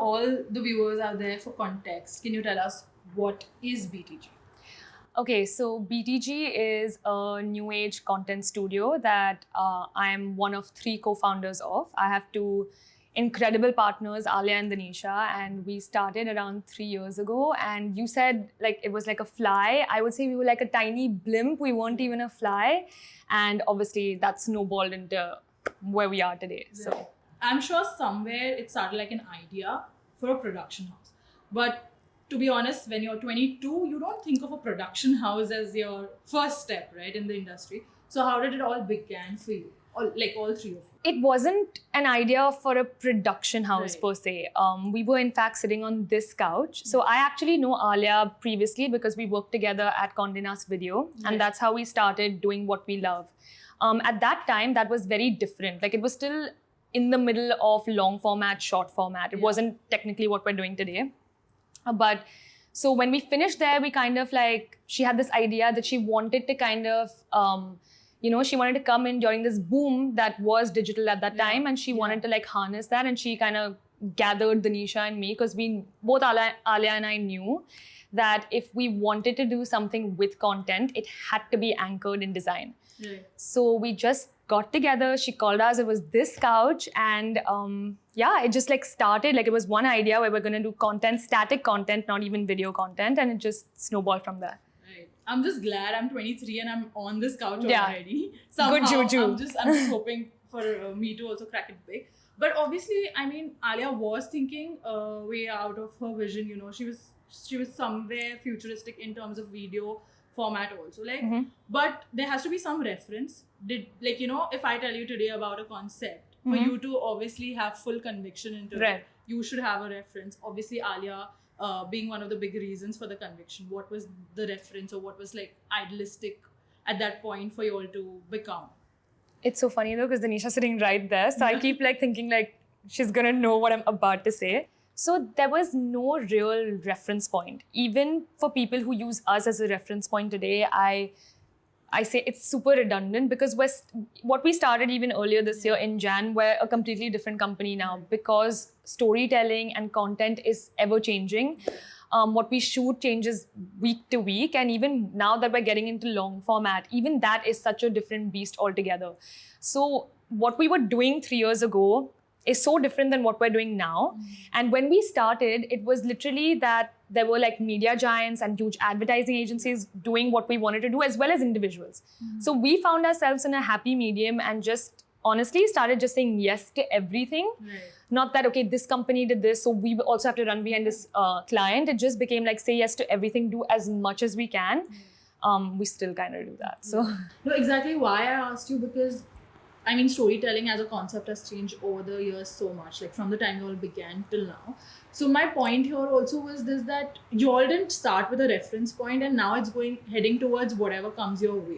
all the viewers out there, for context, can you tell us what is BTG? Okay, so BTG is a new age content studio that I am one of 3 co-founders of. I have 2 incredible partners, Alia and Danisha, and we started around 3 years ago. And you said like it was like a fly. I would say we were like a tiny blimp. We weren't even a fly. And obviously that snowballed into where we are today. So I'm sure somewhere it started like an idea for a production house. But to be honest, when you're 22, you don't think of a production house as your first step, right, in the industry. So how did it all begin for you? All 3 of you? it wasn't an idea for a production house Right. per se. We were in fact sitting on this couch. So I actually know Alia previously because we worked together at Condé Nast Video, Right. and that's how we started doing what we love. At that time, that was very different. Like it was still in the middle of long format, short format. It Yeah. wasn't technically what we're doing today. But so when we finished there, we kind of like, she had this idea that she wanted to kind of, she wanted to come in during this boom that was digital at that Yeah. time, and she Yeah. wanted to like harness that, and she kind of gathered Danisha and me because we both, Alia and I, knew that if we wanted to do something with content, it had to be anchored in design. Right. So we just got together. She called us. It was this couch, and it just like started. Like it was one idea where we're going to do content, static content, not even video content, and it just snowballed from there. Right. I'm just glad I'm 23 and I'm on this couch Yeah. already. Somehow, Good juju. I'm just hoping for me to also crack it big. But obviously, I mean, Alia was thinking way out of her vision. You know, she was somewhere futuristic in terms of video format also. Like, but there has to be some reference. If I tell you today about a concept, for you to obviously have full conviction into Right. it, you should have a reference. Obviously, Alia. Being one of the big reasons for the conviction, what was the reference or what was like idealistic at that point for you all to become? It's so funny though because Danisha's sitting right there, so I keep like thinking like she's gonna know what I'm about to say. So there was no real reference point. Even for people who use us as a reference point today, I say it's super redundant because what we started even earlier this year in Jan, we're a completely different company now because storytelling and content is ever changing. What we shoot changes week to week, and even now that we're getting into long format, even that is such a different beast altogether. So what we were doing 3 years ago is so different than what we're doing now. And when we started, it was literally that there were like media giants and huge advertising agencies doing what we wanted to do, as well as individuals. So we found ourselves in a happy medium and just honestly started just saying yes to everything. Right. Not that, okay, this company did this, so we also have to run behind this client. It just became like, say yes to everything, do as much as we can. We still kind of do that. So No, exactly why I asked you, because I mean, storytelling as a concept has changed over the years so much, like from the time you all began till now. So my point here also was this, that you all didn't start with a reference point and now it's heading towards whatever comes your way.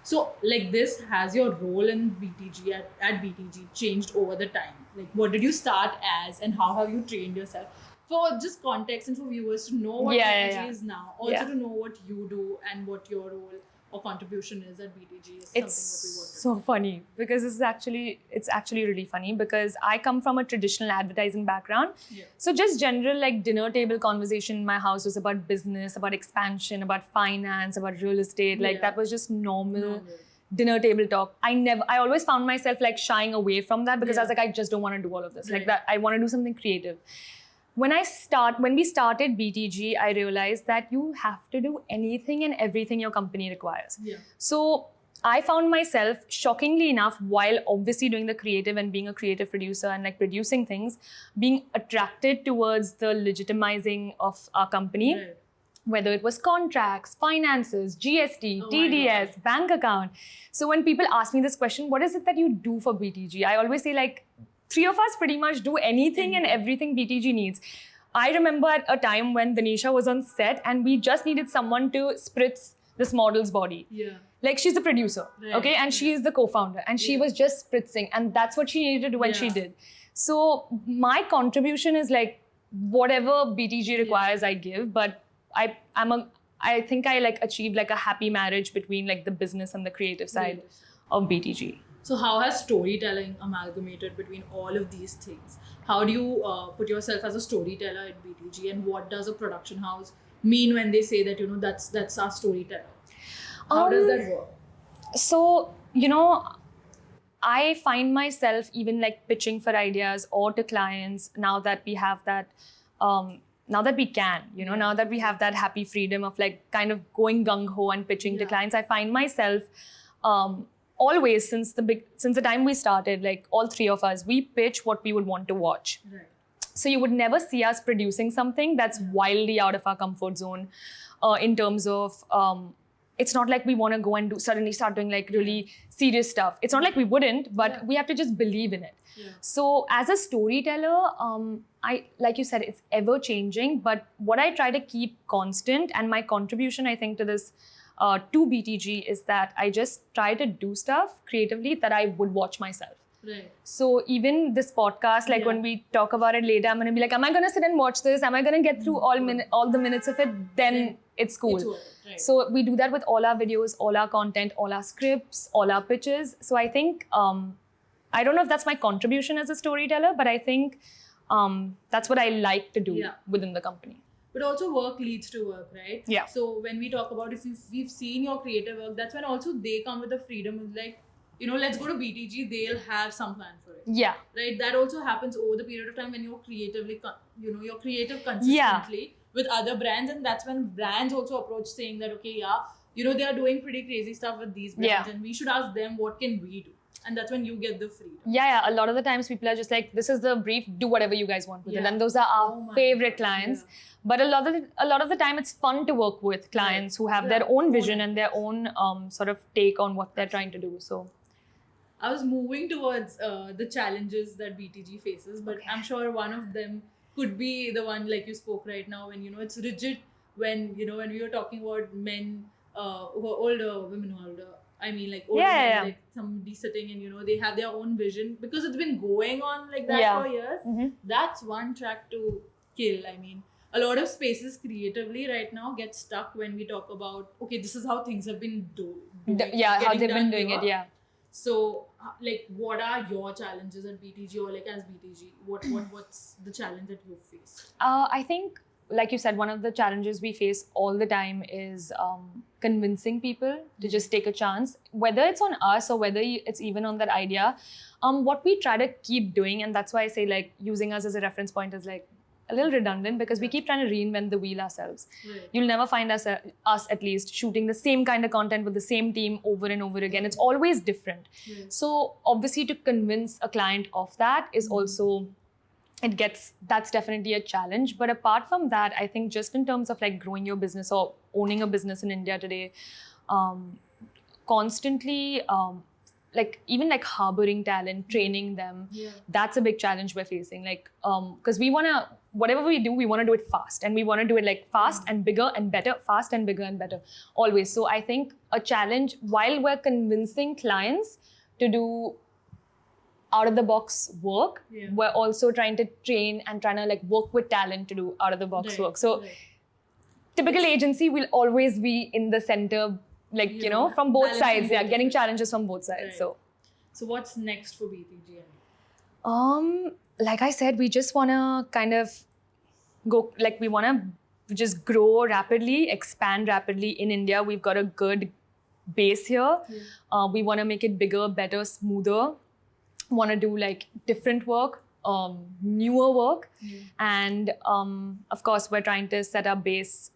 So like this, has your role in BTG at BTG changed over the time? Like what did you start as and how have you trained yourself? For just context and for viewers to know what BTG is now, also to know what you do and what your role or contribution is at BTG is it's something what we so funny because it's actually really funny because I come from a traditional advertising background. Yeah. So just general like dinner table conversation in my house was about business, about expansion, about finance, about real estate. Like that was just normal dinner table talk. I always found myself like shying away from that because I was like, I just don't want to do all of this. Like that, I want to do something creative. When we started BTG, I realized that you have to do anything and everything your company requires. Yeah. So I found myself, shockingly enough, while obviously doing the creative and being a creative producer and like producing things, being attracted towards the legitimizing of our company. Right. Whether it was contracts, finances, GST, Oh my TDS, God. bank account. So when people ask me this question, what is it that you do for BTG? I always say like, 3 of us pretty much do anything and everything BTG needs. I remember at a time when Danisha was on set and we just needed someone to spritz this model's body. Yeah. Like she's the producer, Right. okay? And she is the co-founder and she was just spritzing and that's what she needed to do when she did. So my contribution is like whatever BTG requires I give, but I think I like achieved like a happy marriage between like the business and the creative side of BTG. So how has storytelling amalgamated between all of these things? How do you put yourself as a storyteller at BTG, and what does a production house mean when they say that, you know, that's our storyteller? How does that work? So, you know, I find myself even like pitching for ideas or to clients now that we have that, now that we can, you know, now that we have that happy freedom of like kind of going gung-ho and pitching to clients. I find myself always since the time we started, like all three of us, we pitch what we would want to watch. Right. So you would never see us producing something that's wildly out of our comfort zone in terms of, it's not like we want to go and suddenly start doing like really serious stuff. It's not like we wouldn't, but we have to just believe in it. Yeah. So as a storyteller, I, like you said, it's ever changing, but what I try to keep constant, and my contribution, I think, to this, to BTG, is that I just try to do stuff creatively that I would watch myself. Right. So even this podcast, like when we talk about it later, I'm going to be like, am I going to sit and watch this? Am I going to get through all the minutes of it? Then it's cool. It's worth it, right. So we do that with all our videos, all our content, all our scripts, all our pitches. So I think, I don't know if that's my contribution as a storyteller, but I think that's what I like to do within the company. But also work leads to work, right? Yeah. So when we talk about, if we've seen your creative work, that's when also they come with the freedom of like, you know, let's go to BTG, they'll have some plan for it. Yeah. Right? That also happens over the period of time when you're creatively, you're creative consistently with other brands. And that's when brands also approach saying that, okay, you know, they are doing pretty crazy stuff with these brands and we should ask them, what can we do? And that's when you get the freedom. Yeah. A lot of the times people are just like, this is the brief, do whatever you guys want with it. And those are our favorite clients. Yeah. But a lot of the time it's fun to work with clients who have their own vision and their own sort of take on what they're trying to do. So I was moving towards the challenges that BTG faces, but I'm sure one of them could be the one like you spoke right now, when, you know, it's rigid, when, you know, when we were talking about men who are older, women who are older, I mean like older men, like somebody sitting and, you know, they have their own vision because it's been going on like that for years. That's one track to kill. I mean, a lot of spaces creatively right now get stuck when we talk about, okay, this is how things have been how they've been doing it, So, like, what are your challenges at BTG, or like as BTG? What's the challenge that you face? I think, like you said, one of the challenges we face all the time is convincing people to just take a chance, whether it's on us or whether it's even on that idea. What we try to keep doing, and that's why I say like using us as a reference point is like a little redundant, because we keep trying to reinvent the wheel ourselves. Right. You'll never find us at least shooting the same kind of content with the same team over and over again. It's always different. Right. So obviously to convince a client of that is also, that's definitely a challenge. But apart from that, I think just in terms of like growing your business or owning a business in India today, constantly like even like harboring talent, training them, that's a big challenge we're facing. Like, because we want to, whatever we do, we want to do it fast, and we want to do it like fast and bigger and better, fast and bigger and better, always. So I think a challenge while we're convincing clients to do out of the box work, we're also trying to train and trying to like work with talent to do out of the box work. So typical agency will always be in the center, like, you know, from both sides, getting challenges from both sides. Right. So what's next for BTG? Like I said, we just want to kind of go, like we want to just grow rapidly, expand rapidly in India. We've got a good base here. We want to make it bigger, better, smoother. Want to do like different work, newer work. And of course, we're trying to set up base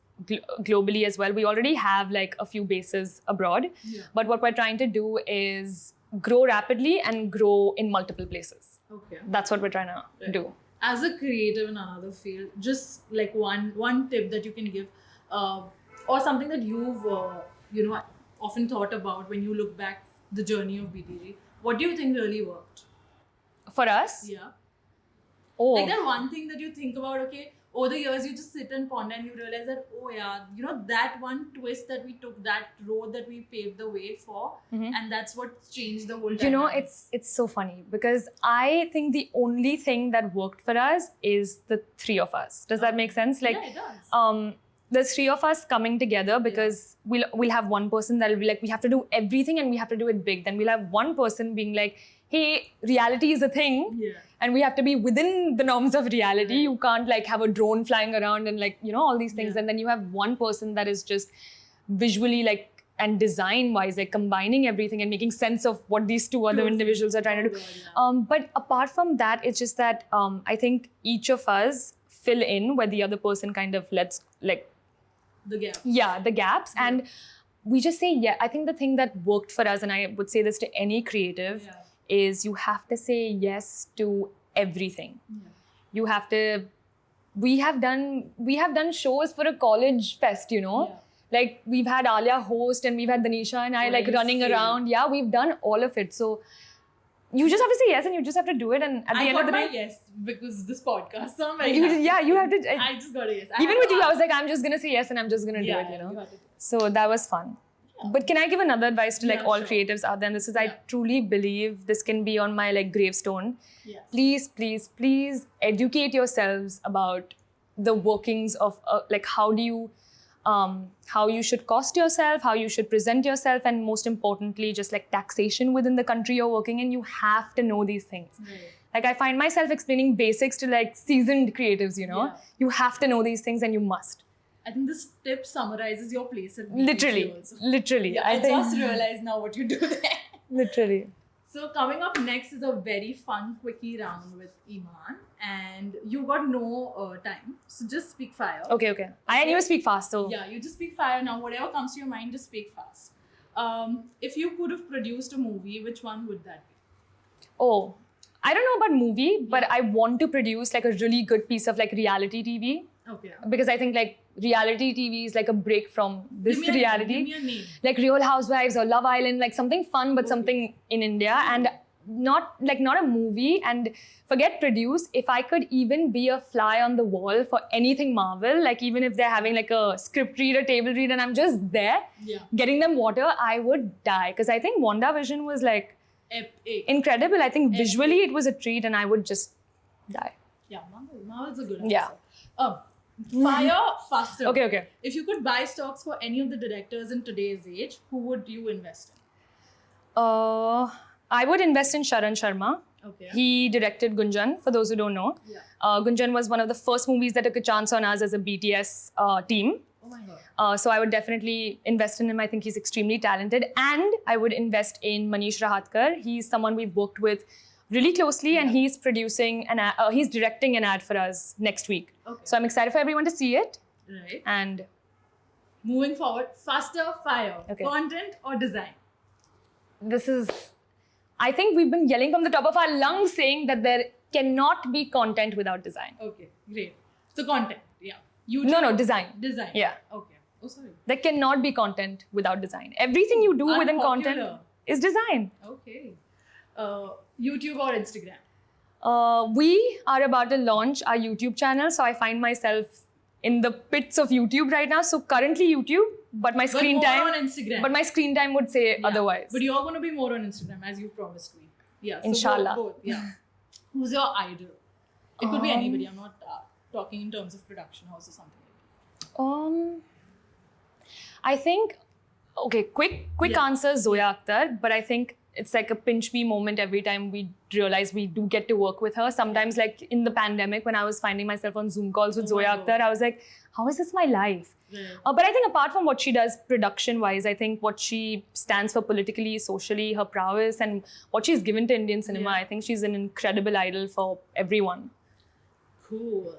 globally as well. We already have like a few bases abroad, but what we're trying to do is grow rapidly and grow in multiple places. Okay, that's what we're trying to do. As a creative in another field, just like one tip that you can give, or something that you've you know, often thought about when you look back the journey of BTG. What do you think really worked for us? Like that one thing that you think about, okay, over the years you just sit and ponder and you realize that, oh yeah, you know, that one twist that we took, that road that we paved the way for, and that's what changed the whole dynamic. You know, it's so funny because I think the only thing that worked for us is the three of us. Does that make sense? Like, yeah, it does. there's 3 of us coming together because we'll have one person that'll be like, we have to do everything and we have to do it big. Then we'll have one person being like, hey, reality is a thing and we have to be within the norms of reality. You can't like have a drone flying around and like, you know, all these things. And then you have one person that is just visually like, and design wise, like combining everything and making sense of what these 2 other individuals are trying to do. But apart from that, it's just that I think each of us fill in where the other person kind of lets like the gaps. Yeah, the gaps. And we just say, I think the thing that worked for us, and I would say this to any creative, is you have to say yes to everything. You have to, we have done shows for a college fest, you know? Like we've had Alia host and we've had Danisha and I like running around. Yeah, we've done all of it. So you just have to say yes and you just have to do it. And at the end of the day, yes, because this podcast. So I'm like, you have to. I just got a yes. Even with you, I was like, I'm just gonna say yes and I'm just gonna do it. You know. So that was fun. But can I give another advice to like all creatives out there? And this is, I truly believe this can be on my like gravestone. Please, please, please educate yourselves about the workings of like how you should cost yourself, how you should present yourself, and most importantly, just like taxation within the country you're working in. You have to know these things. Like I find myself explaining basics to like seasoned creatives, you know. You have to know these things and you must. I think this tip summarizes your place at Literally. Yeah, I just realized now what you do there. Literally. So coming up next is a very fun quickie round with Eman, and you got no time, so just speak fire. Okay. I anyway speak fast, so yeah, you just speak fire now. Whatever comes to your mind, just speak fast. If you could have produced a movie, which one would that be? Oh, I don't know about movie, but I want to produce like a really good piece of like reality TV. Okay. Because I think like reality TV is like a break from this reality. Give me a name. Like Real Housewives or Love Island, like something fun but something in India, and not a movie. And forget produce. If I could even be a fly on the wall for anything Marvel, like even if they're having like a script read, a table read, and I'm just there getting them water, I would die. Because I think WandaVision was like incredible. I think visually it was a treat, and I would just die. Yeah, Marvel's a good answer. Fire faster. Okay. If you could buy stocks for any of the directors in today's age, who would you invest in? I would invest in Sharan Sharma. Okay. He directed Gunjan, for those who don't know. Gunjan was one of the first movies that took a chance on us as a BTS team. Oh my God. So I would definitely invest in him. I think he's extremely talented. And I would invest in Manish Rahatkar. He's someone we've worked with really closely, and he's he's directing an ad for us next week. So I'm excited for everyone to see it. Right. And moving forward, faster, fire. Content or design? I think we've been yelling from the top of our lungs saying that there cannot be content without design. Okay, great. So content, No, design. Design. Yeah. Okay. Oh, sorry. There cannot be content without design. Everything you do within content is design. Okay. YouTube or Instagram? We are about to launch our YouTube channel, so I find myself in the pits of YouTube right now. So currently YouTube, but my screen time on Instagram. But my screen time would say otherwise. But you're going to be more on Instagram, as you promised me. Yeah. So Inshallah. Both. Yeah. Who's your idol? It could be anybody. I'm not talking in terms of production house or something. I think quick answer, Zoya Akhtar, but I think it's like a pinch me moment every time we realize we do get to work with her. Sometimes like in the pandemic when I was finding myself on Zoom calls with Zoya Akhtar, I was like, how is this my life? But I think apart from what she does production-wise, I think what she stands for politically, socially, her prowess and what she's given to Indian cinema, I think she's an incredible idol for everyone. Cool.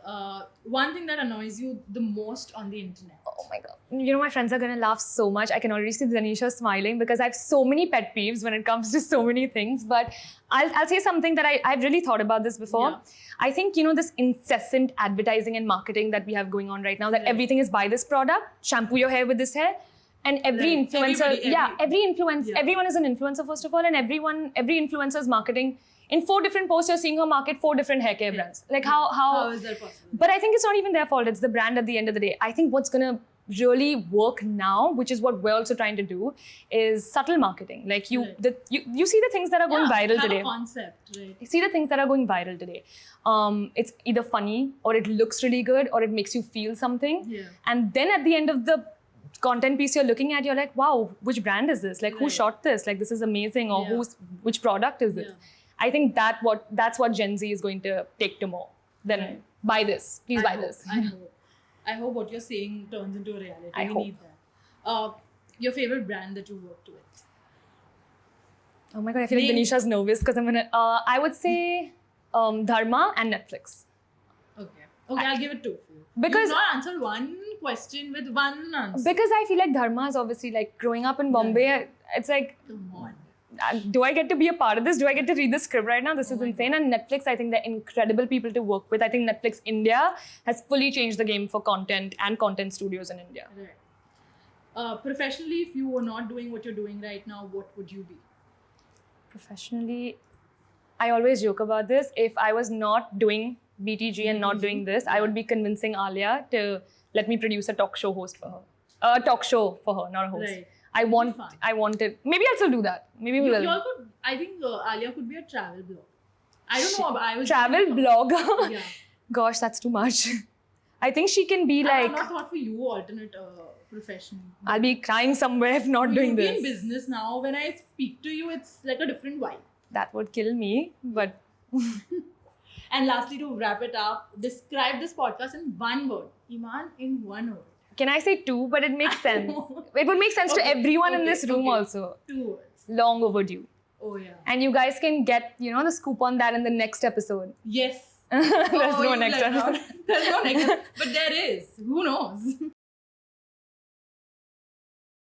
One thing that annoys you the most on the internet? Oh my God. You know, my friends are going to laugh so much. I can already see Danisha smiling because I have so many pet peeves when it comes to so many things. But I'll say something that I've really thought about this before. I think, you know, this incessant advertising and marketing that we have going on right now, that everything is buy this product, shampoo your hair with this hair. And every influencer, everyone is an influencer first of all. And every influencer is marketing. In 4 different posts, you're seeing her market 4 different hair care brands. Like how is that possible? But I think it's not even their fault. It's the brand at the end of the day. I think what's going to really work now, which is what we're also trying to do, is subtle marketing. Like you see the things that are going viral today. Have a concept, right? You see the things that are going viral today. It's either funny, or it looks really good, or it makes you feel something. Yeah. And then at the end of the content piece you're looking at, you're like, wow, which brand is this? Like, who shot this? Like, this is amazing. Or which product is this? I think that's what Gen Z is going to take to more than buy this. Please buy this. I hope what you're saying turns into a reality. I hope. Need that. Your favorite brand that you worked with? Oh my God, I feel like Danisha's nervous because I'm gonna. I would say Dharma and Netflix. Okay, I'll give it 2 for you. Because you've not answered one question with one answer. Because I feel like Dharma is obviously like growing up in Bombay. It's like, come on. Do I get to be a part of this? Do I get to read the script right now? This is insane. And Netflix, I think they're incredible people to work with. I think Netflix India has fully changed the game for content and content studios in India. Right. Professionally, if you were not doing what you're doing right now, what would you be? Professionally, I always joke about this. If I was not doing BTG and not doing this, I would be convincing Alia to let me produce a talk show host for her. A talk show for her, not a host. Right. I wanted. Maybe I'll still do that. Maybe we will. You all could. I think Alia could be a travel blogger. I don't know. But I was travel blogger. Yeah. Gosh, that's too much. I think she can be like. I've not thought for you alternate profession. I'll be crying somewhere if not doing this. You'll be in business now. When I speak to you, it's like a different vibe. That would kill me, but. And lastly, to wrap it up, describe this podcast in one word. Eman, in one word. Can I say 2? But it makes sense. It would make sense to everyone in this room also. 2 words. Long overdue. Oh yeah. And you guys can get, the scoop on that in the next episode. Yes. There's no next episode. There's no next, but there is. Who knows?